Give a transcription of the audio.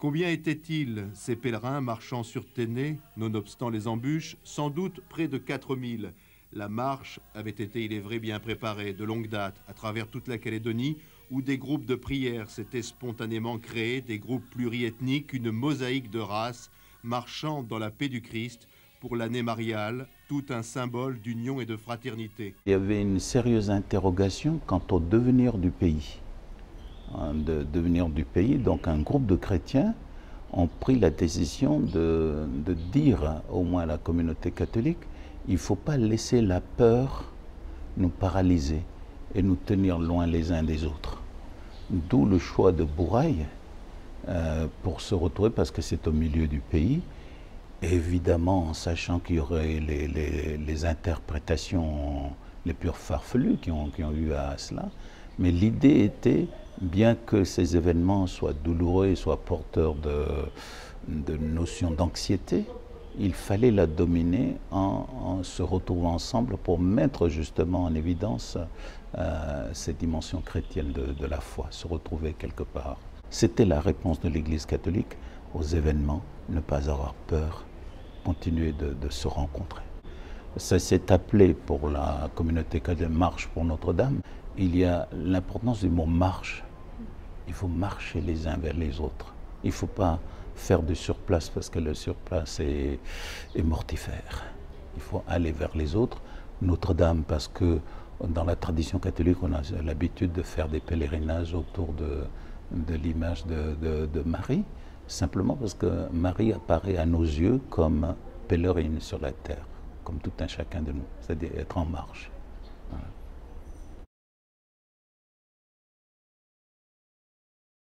Combien étaient-ils, ces pèlerins marchant sur Ténè, nonobstant les embûches? Sans doute près de 4000. La marche avait été, il est vrai, bien préparée, de longue date, à travers toute la Calédonie, où des groupes de prière s'étaient spontanément créés, des groupes pluriethniques, une mosaïque de races, marchant dans la paix du Christ, pour l'année mariale, tout un symbole d'union et de fraternité. Il y avait une sérieuse interrogation quant au devenir du pays. Donc un groupe de chrétiens ont pris la décision de dire au moins à la communauté catholique, il ne faut pas laisser la peur nous paralyser et nous tenir loin les uns des autres. D'où le choix de Bourail pour se retrouver, parce que c'est au milieu du pays, évidemment en sachant qu'il y aurait les interprétations les plus farfelues qui ont eu à cela, mais l'idée était, bien que ces événements soient douloureux et soient porteurs de notions d'anxiété, il fallait la dominer en se retrouvant ensemble pour mettre justement en évidence cette dimension chrétienne de la foi, se retrouver quelque part. C'était la réponse de l'Église catholique aux événements, ne pas avoir peur, continuer de se rencontrer. Ça s'est appelé pour la communauté catholique Marche pour Notre-Dame. Il y a l'importance du mot marche. Il faut marcher les uns vers les autres. Il ne faut pas faire du surplace parce que le surplace est mortifère. Il faut aller vers les autres. Notre-Dame parce que dans la tradition catholique, on a l'habitude de faire des pèlerinages autour de l'image de Marie, simplement parce que Marie apparaît à nos yeux comme pèlerine sur la terre, comme tout un chacun de nous, c'est-à-dire être en marche.